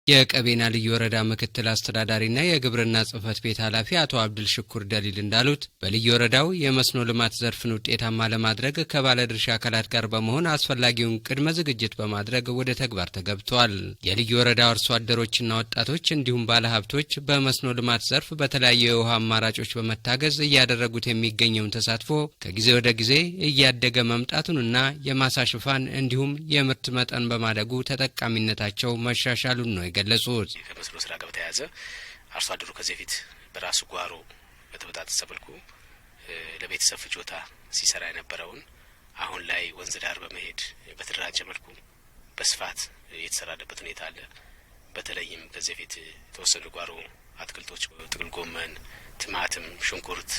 የቀቤና ልዩ ወረዳ ምክትል አስተዳዳሪና የግብርና ጽሕፈት ቤት ኃላፊ አቶ አብዱል ሽኩር ደሊል እንዳሉት በልዩ ወረዳው የመስኖ ልማት ዘርፍን ውጤታማ ለማድረግ ከባለድርሻ አካላት ጋር በመሆን አስፈላጊውን ቅድመ ዝግጅት በማድረግ ወደ ተግባር ተገብቷል። የልዩ ወረዳው አርሶ አደሮችና ወጣቶች እንዲሁም ባለሀብቶች በመስኖ ልማት ዘርፍ በተለያዩ የውሃ አማራጮች በመታገዝ እያደረጉት የሚገኘውን ተሳትፎ ከጊዜ ወደ ጊዜ እያደገ መምጣቱንና የማሳ ሽፋን እንዲሁም የምርት መጠን በማደጉ ተጠቃሚነታቸው መሻሻሉን ነው ገለጹት። ከመስኖ ስራ ጋር በተያያዘ አርሶ አደሩ ከዚህ በፊት በራሱ ጓሮ በተበጣጠሰ መልኩ ለቤተሰብ ፍጆታ ሲሰራ የነበረውን አሁን ላይ ወንዝ ዳር በመሄድ በተደራጀ መልኩ በስፋት የተሰራበት ሁኔታ አለ። በተለይም ከዚህ በፊት የተወሰኑ ጓሮ አትክልቶች ጥቅል ጎመን፣ ቲማቲም፣ ሽንኩርት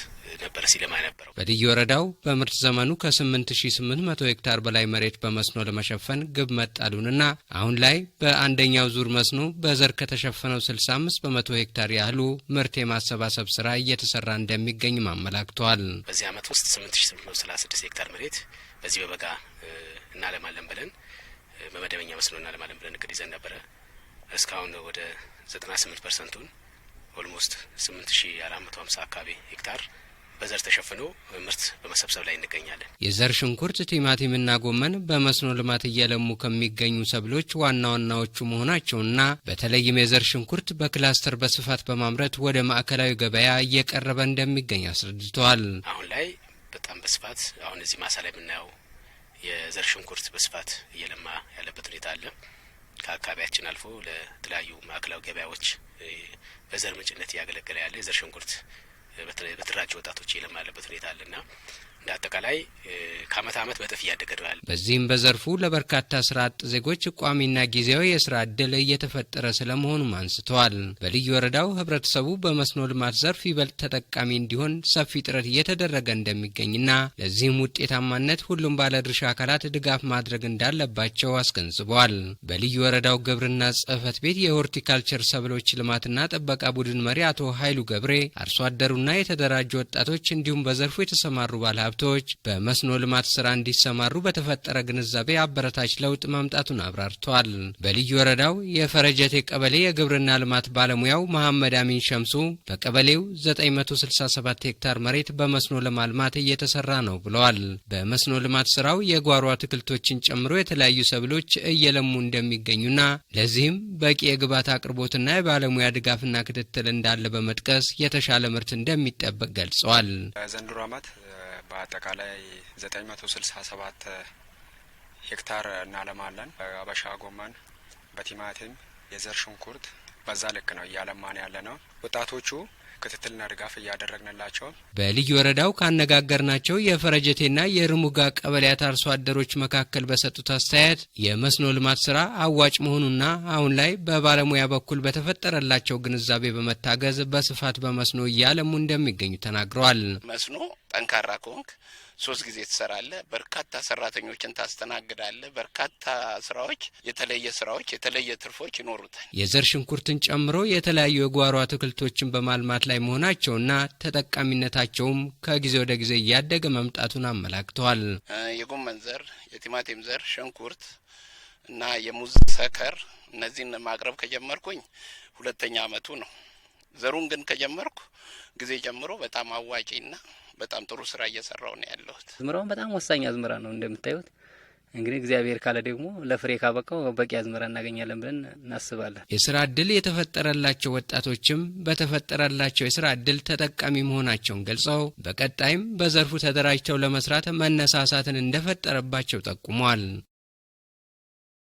ነበር ሲለማ የነበረው። በልዩ ወረዳው በምርት ዘመኑ ከ8800 ሄክታር በላይ መሬት በመስኖ ለመሸፈን ግብ መጣሉንና አሁን ላይ በአንደኛው ዙር መስኖ በዘር ከተሸፈነው 65 በመቶ ሄክታር ያህሉ ምርት የማሰባሰብ ስራ እየተሰራ እንደሚገኝ ማመላክቷል። በዚህ ዓመት ውስጥ 8836 ሄክታር መሬት በዚህ በበጋ እናለማለን ብለን በመደበኛ መስኖ እናለማለን ብለን እቅድ ይዘን ነበረ። እስካሁን ወደ 98%ን ኦልሞስት 8450 አካባቢ ሄክታር በዘር ተሸፍኖ ምርት በመሰብሰብ ላይ እንገኛለን። የዘር ሽንኩርት፣ ቲማቲምና ጎመን በመስኖ ልማት እየለሙ ከሚገኙ ሰብሎች ዋና ዋናዎቹ መሆናቸውና በተለይም የዘር ሽንኩርት በክላስተር በስፋት በማምረት ወደ ማዕከላዊ ገበያ እየቀረበ እንደሚገኝ አስረድተዋል። አሁን ላይ በጣም በስፋት አሁን እዚህ ማሳ ላይ የምናየው የዘር ሽንኩርት በስፋት እየለማ ያለበት ሁኔታ አለ። ከአካባቢያችን አልፎ ለተለያዩ ማዕከላዊ ገበያዎች በዘር ምንጭነት እያገለገለ ያለ የዘር ሽንኩርት በተደራጁ ወጣቶች እየለማ ያለበት ሁኔታ አለና እንደ አጠቃላይ ከአመት ዓመት በጥፍ እያደገ ነው ያለ። በዚህም በዘርፉ ለበርካታ ስራ አጥ ዜጎች ቋሚና ጊዜያዊ የስራ ዕድል እየተፈጠረ ስለመሆኑም አንስተዋል። በልዩ ወረዳው ህብረተሰቡ በመስኖ ልማት ዘርፍ ይበልጥ ተጠቃሚ እንዲሆን ሰፊ ጥረት እየተደረገ እንደሚገኝና ለዚህም ውጤታማነት ሁሉም ባለድርሻ አካላት ድጋፍ ማድረግ እንዳለባቸው አስገንዝበዋል። በልዩ ወረዳው ግብርና ጽሕፈት ቤት የሆርቲካልቸር ሰብሎች ልማትና ጥበቃ ቡድን መሪ አቶ ኃይሉ ገብሬ አርሶ አደሩና የተደራጁ ወጣቶች እንዲሁም በዘርፉ የተሰማሩ ባለሀብቶች በመስኖ ልማት ስራ እንዲሰማሩ በተፈጠረ ግንዛቤ አበረታች ለውጥ ማምጣቱን አብራርተዋል። በልዩ ወረዳው የፈረጀቴ ቀበሌ የግብርና ልማት ባለሙያው መሐመድ አሚን ሸምሱ በቀበሌው 967 ሄክታር መሬት በመስኖ ለማልማት እየተሰራ ነው ብለዋል። በመስኖ ልማት ስራው የጓሮ አትክልቶችን ጨምሮ የተለያዩ ሰብሎች እየለሙ እንደሚገኙና ለዚህም በቂ የግብዓት አቅርቦትና የባለሙያ ድጋፍና ክትትል እንዳለ በመጥቀስ የተሻለ ምርት እንደሚጠበቅ ገልጸዋል። ዘንድሮ ዓመት በአጠቃላይ 967 ሄክታር እናለማለን። በአበሻ ጎመን፣ በቲማቲም፣ የዘር ሽንኩርት በዛ ልክ ነው እያለማን ያለ ነው። ወጣቶቹ ክትትልና ድጋፍ እያደረግንላቸው። በልዩ ወረዳው ካነጋገርናቸው የፈረጀቴና የርሙጋ ቀበሌያት አርሶ አደሮች መካከል በሰጡት አስተያየት የመስኖ ልማት ስራ አዋጭ መሆኑና አሁን ላይ በባለሙያ በኩል በተፈጠረላቸው ግንዛቤ በመታገዝ በስፋት በመስኖ እያለሙ እንደሚገኙ ተናግረዋል። መስኖ ጠንካራ ከሆንክ 3 ጊዜ ትሰራለ፣ በርካታ ሰራተኞችን ታስተናግዳለ፣ በርካታ ስራዎች፣ የተለየ ትርፎች ይኖሩታል። የዘር ሽንኩርትን ጨምሮ የተለያዩ የጓሮ አትክልቶችን በማልማት ላይ መሆናቸውና ተጠቃሚነታቸውም ከጊዜ ወደ ጊዜ እያደገ መምጣቱን አመላክተዋል። የጎመን ዘር፣ የቲማቲም ዘር፣ ሽንኩርት እና የሙዝ ሰከር እነዚህን ማቅረብ ከጀመርኩኝ 2ኛ አመቱ ነው። ዘሩን ግን ከጀመርኩ ጊዜ ጀምሮ በጣም አዋጪና በጣም ጥሩ ስራ እየሰራው ነው ያለሁት። አዝመራው በጣም ወሳኝ አዝመራ ነው። እንደምታዩት እንግዲህ እግዚአብሔር ካለ ደግሞ ለፍሬ ካበቃው በቂ አዝመራ እናገኛለን ብለን እናስባለን። የስራ ዕድል የተፈጠረላቸው ወጣቶችም በተፈጠረላቸው የስራ ዕድል ተጠቃሚ መሆናቸውን ገልጸው በቀጣይም በዘርፉ ተደራጅተው ለመስራት መነሳሳትን እንደፈጠረባቸው ጠቁመዋል።